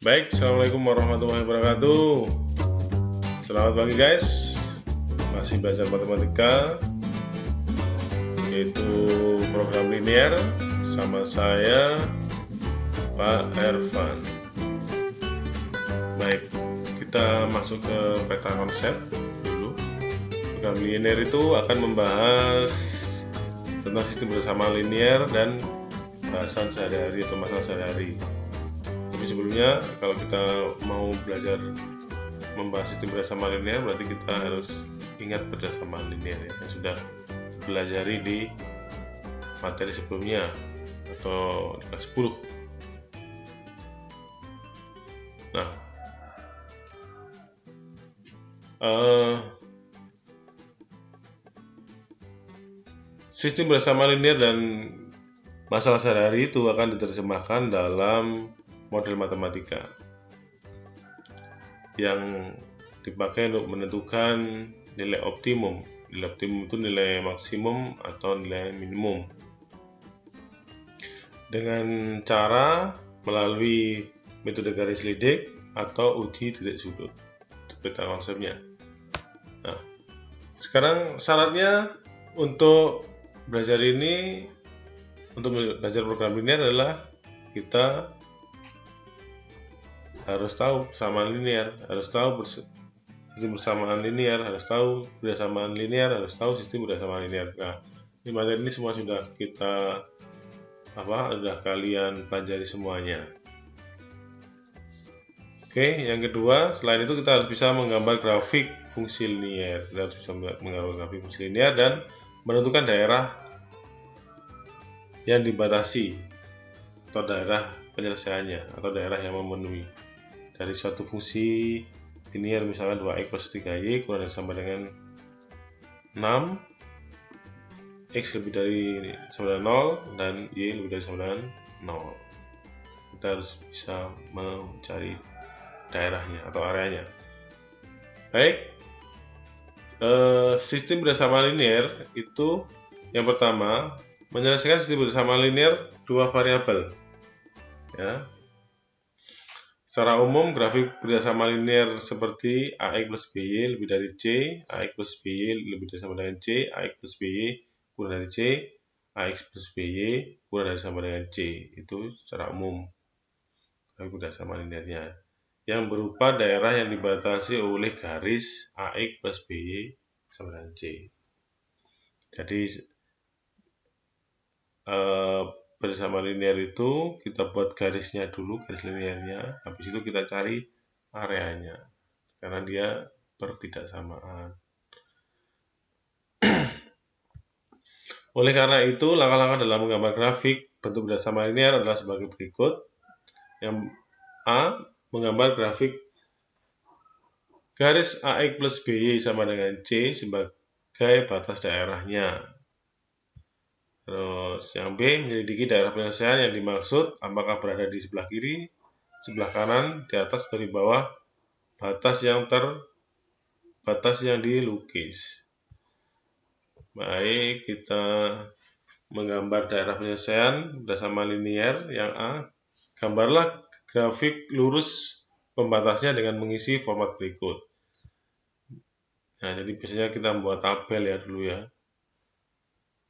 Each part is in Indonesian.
Baik, assalamualaikum warahmatullahi wabarakatuh. Selamat pagi guys. Masih belajar matematika, yaitu program linear sama saya Pak Ervan. Baik, kita masuk ke peta konsep dulu. Program linear itu akan membahas tentang sistem bersama linear dan bahasan sehari-hari atau masalah sehari-hari. Tapi sebelumnya, kalau kita mau belajar membahas sistem berdasarkan linear, berarti kita harus ingat berdasarkan linear ya, yang sudah pelajari di materi sebelumnya atau di kelas 10. Nah, sistem berdasarkan linear dan masalah sehari-hari itu akan diterjemahkan dalam model matematika yang dipakai untuk menentukan nilai optimum. Nilai optimum itu nilai maksimum atau nilai minimum. Dengan cara melalui metode garis lidik atau uji titik sudut. Itu peta konsepnya. Nah, sekarang syaratnya untuk belajar ini, untuk belajar program linear adalah kita harus tahu persamaan linear, harus tahu sistem bersamaan linear, harus tahu bersamaan linear, harus tahu sistem bersamaan linear. Nah, di materi ini semua sudah sudah kalian pelajari semuanya. Oke, yang kedua, selain itu kita harus bisa menggambar grafik fungsi linear. Kita harus bisa menggambar grafik fungsi linear dan menentukan daerah yang dibatasi atau daerah penyelesaiannya atau daerah yang memenuhi dari suatu fungsi linear, misalnya 2x plus 3y kurang dari sama dengan 6, x lebih dari sama dengan 0 dan y lebih dari sama dengan 0. Kita harus bisa mencari daerahnya atau areanya. Baik, sistem berdasarkan linear itu yang pertama menyelesaikan sistem berdasarkan linear dua variabel ya. Secara umum, grafik berdasarkan linear seperti AX plus BY lebih dari C, AX plus BY lebih dari sama dengan C, AX plus BY kurang dari C, AX plus BY kurang dari sama dengan C. Itu secara umum grafik berdasarkan linearnya, yang berupa daerah yang dibatasi oleh garis AX plus BY sama dengan C. Jadi, bersama linear itu kita buat garisnya dulu, garis linearnya, habis itu kita cari areanya karena dia bertidaksamaan. Oleh karena itu, langkah-langkah dalam menggambar grafik bentuk berdasarkan linear adalah sebagai berikut. Yang A, menggambar grafik garis AX plus BY sama dengan C sebagai batas daerahnya. Terus yang B, menyelidiki daerah penyelesaian yang dimaksud, apakah berada di sebelah kiri, sebelah kanan, di atas atau di bawah batas yang dilukis. Baik, kita menggambar daerah penyelesaian berdasarkan linear. Yang A, gambarlah grafik lurus pembatasnya dengan mengisi format berikut. Nah, jadi biasanya kita membuat tabel ya dulu ya.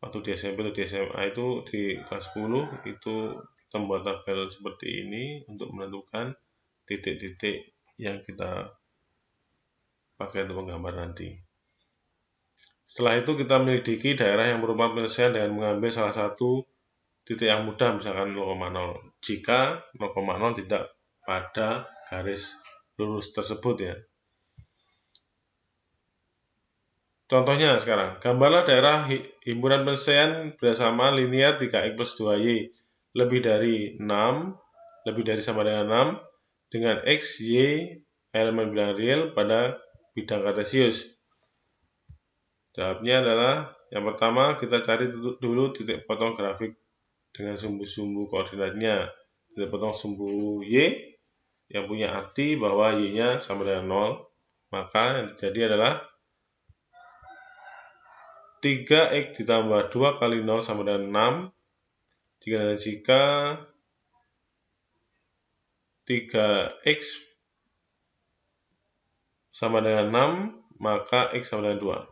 Waktu di SMP atau di SMA itu di kelas 10 itu kita membuat tabel seperti ini untuk menentukan titik-titik yang kita pakai untuk menggambar nanti. Setelah itu kita menyelidiki daerah yang merupakan penyelesaian dengan mengambil salah satu titik yang mudah, misalkan 0,0. Jika 0,0 tidak pada garis lurus tersebut ya. Contohnya sekarang, gambarlah daerah himpunan penyelesaian berdasarkan linear 3x plus 2y lebih dari 6, lebih dari sama dengan 6, dengan x, y, elemen bilangan real pada bidang kartesius. Jawabnya adalah, yang pertama kita cari dulu titik potong grafik dengan sumbu-sumbu koordinatnya. Titik potong sumbu y yang punya arti bahwa y-nya sama dengan 0, maka yang terjadi adalah 3x ditambah 2 kali 0 sama dengan 6. Jika 3X sama dengan 6, maka X sama dengan 2.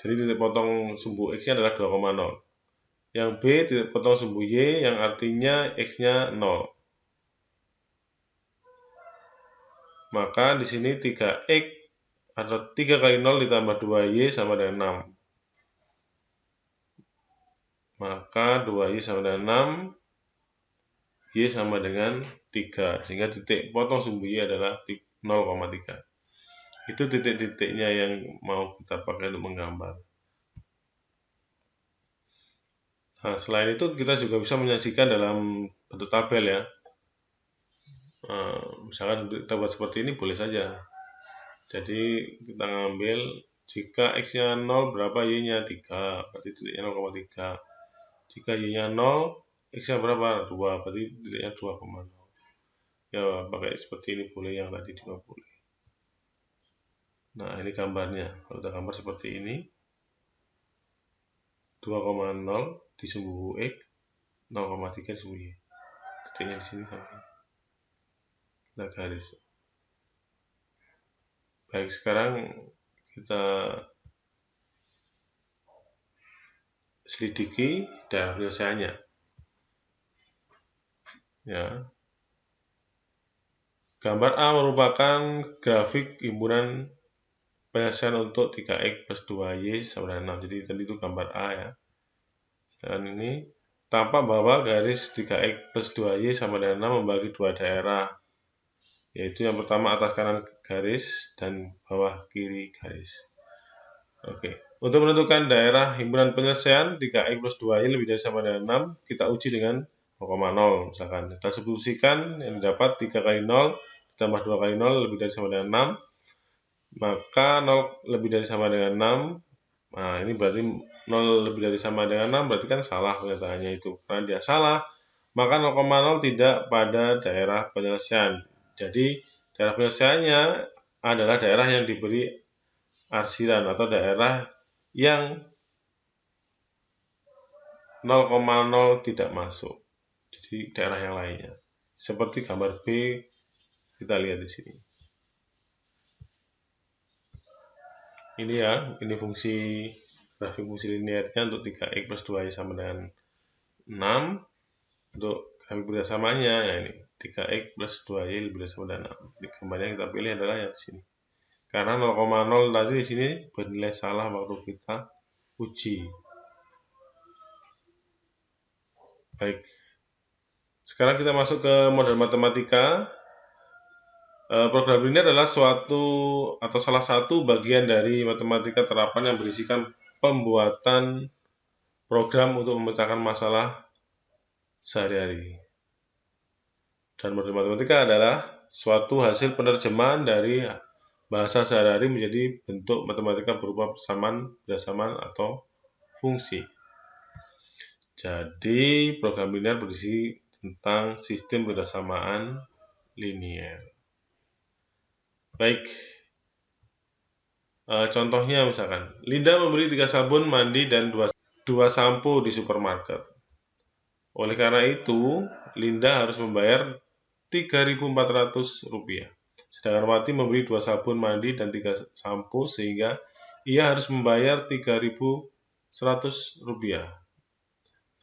Jadi titik potong sumbu X-nya adalah 2,0. Yang B titik potong sumbu Y yang artinya X-nya 0. Maka di sini 3X atau 3 kali 0 ditambah 2Y sama dengan 6. Maka 2Y sama dengan 6, Y sama dengan 3, sehingga titik potong sumbu Y adalah 0,3. Itu titik-titiknya yang mau kita pakai untuk menggambar. Nah, selain itu kita juga bisa menyajikan dalam bentuk tabel ya. Misalkan kita buat seperti ini boleh saja. Jadi kita ngambil jika X-nya 0 berapa, Y-nya 3, berarti titiknya 0,3. Jika Y-nya 0, X-nya berapa? 2, berarti titiknya 2,0. Ya, pakai seperti ini boleh, yang tadi juga boleh. Nah, ini gambarnya. Kalau kita gambar seperti ini, 2,0 di sumbu X, 0,3 di sumbu Y. Titiknya di sini sampai. Kita garis. Baik, sekarang kita selidiki daerah penyelesaiannya. Ya. Gambar A merupakan grafik himpunan penyelesaian untuk 3X plus 2Y sama dengan 6. Jadi tadi itu gambar A ya. Dan ini tampak bahwa garis 3X plus 2Y sama dengan 6 membagi dua daerah, yaitu yang pertama atas kanan garis dan bawah kiri garis. Oke. Untuk menentukan daerah himpunan penyelesaian 3X plus 2Y lebih dari sama dengan 6, kita uji dengan 0,0 misalkan. Kita substitusikan yang didapat 3 kali 0 ditambah 2 kali 0 lebih dari sama dengan 6. Maka 0 lebih dari sama dengan 6. Nah, ini berarti 0 lebih dari sama dengan 6 berarti kan salah pernyataannya itu. Karena dia salah, maka 0,0 tidak pada daerah penyelesaian. Jadi, daerah penyelesaiannya adalah daerah yang diberi arsiran atau daerah yang 0,0 tidak masuk. Jadi, daerah yang lainnya. Seperti gambar B, kita lihat di sini. Ini ya, ini fungsi grafik fungsi linearnya untuk 3X plus 2Y sama dengan 6. Untuk grafik bersamanya ya ini 3X plus 2Y lebih dari sama dengan 6. Di gambarnya yang kita pilih adalah yang di sini. Karena 0,0 tadi di sini bernilai salah waktu kita uji. Baik. Sekarang kita masuk ke model matematika. Program linear adalah suatu atau salah satu bagian dari matematika terapan yang berisikan pembuatan program untuk memecahkan masalah sehari-hari. Dan model matematika adalah suatu hasil penerjemahan dari bahasa sehari-hari menjadi bentuk matematika berupa persamaan, bersamaan, atau fungsi. Jadi, program linear berisi tentang sistem bersamaan linear. Baik, contohnya misalkan, Linda membeli 3 sabun mandi dan 2 sampo di supermarket. Oleh karena itu, Linda harus membayar Rp3.400. Sedangkan Wati membeli 2 sabun mandi dan 3 sampo sehingga ia harus membayar Rp3.100.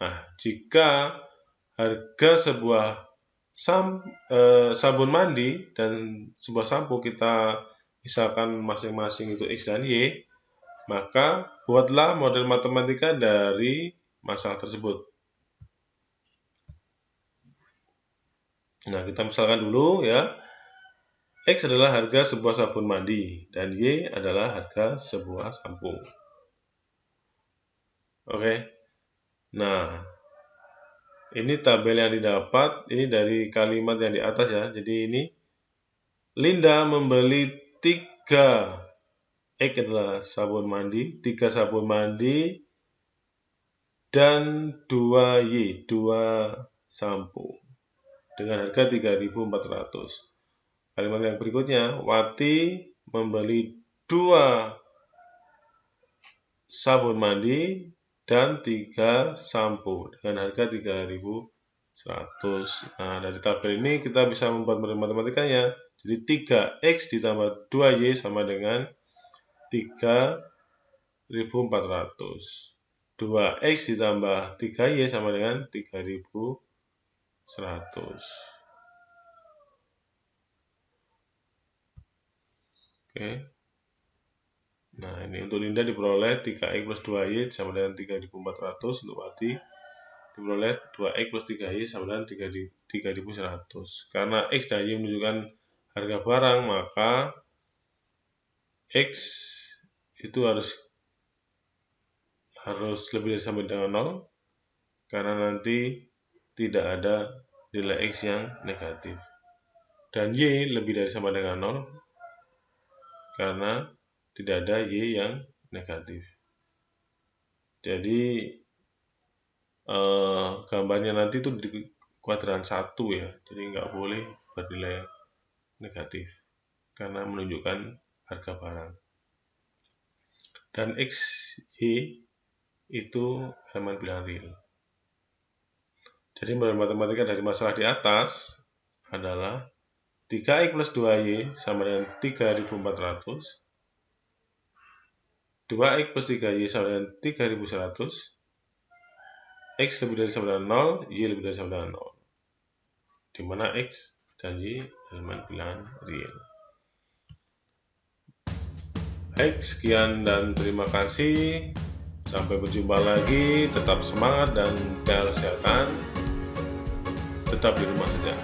Nah, jika harga sebuah sabun mandi dan sebuah sampo kita misalkan masing-masing itu X dan Y, maka buatlah model matematika dari masalah tersebut. Nah, kita misalkan dulu ya, X adalah harga sebuah sabun mandi dan Y adalah harga sebuah sampo. Oke. Nah, ini tabel yang didapat, ini dari kalimat yang di atas ya. Jadi ini Linda membeli 3 X adalah sabun mandi, 3 sabun mandi dan 2 Y, 2 sampo dengan harga 3.400. Kalimat yang berikutnya, Wati membeli 2 sabun mandi dan 3 sampo dengan harga 3.100. 100. Nah, dari tabel ini kita bisa membuat matematikanya. Jadi 3X ditambah 2Y sama dengan 3.400. 2X ditambah 3Y sama dengan 3.100. Oke. Nah, ini untuk Linda diperoleh 3X plus 2Y sama dengan 3.400. Untuk Wati diperoleh 2X plus 3Y sama dengan 3.100. Karena X dan Y menunjukkan harga barang, maka X itu harus lebih dari sama dengan 0, karena nanti tidak ada nilai X yang negatif. Dan Y lebih dari sama dengan 0, karena tidak ada Y yang negatif. Jadi gambarnya nanti itu di kuadran 1 ya, jadi nggak boleh bernilai negatif karena menunjukkan harga barang. Dan X, Y itu elemen bilangan real. Jadi model matematika dari masalah di atas adalah 3X plus 2Y sama dengan 3.400, 2X plus 3Y sama dengan 3.100, X lebih dari sama dengan 0, Y lebih dari sama dengan 0, di mana X dan Y elemen bilangan real. Baik, sekian dan terima kasih. Sampai berjumpa lagi. Tetap semangat dan jaga kesehatan. Tetap di rumah saja.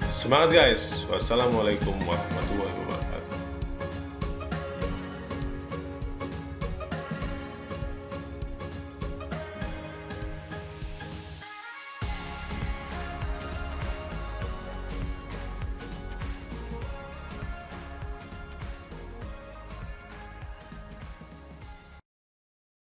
Semangat guys. Wassalamualaikum warahmatullahi wabarakatuh.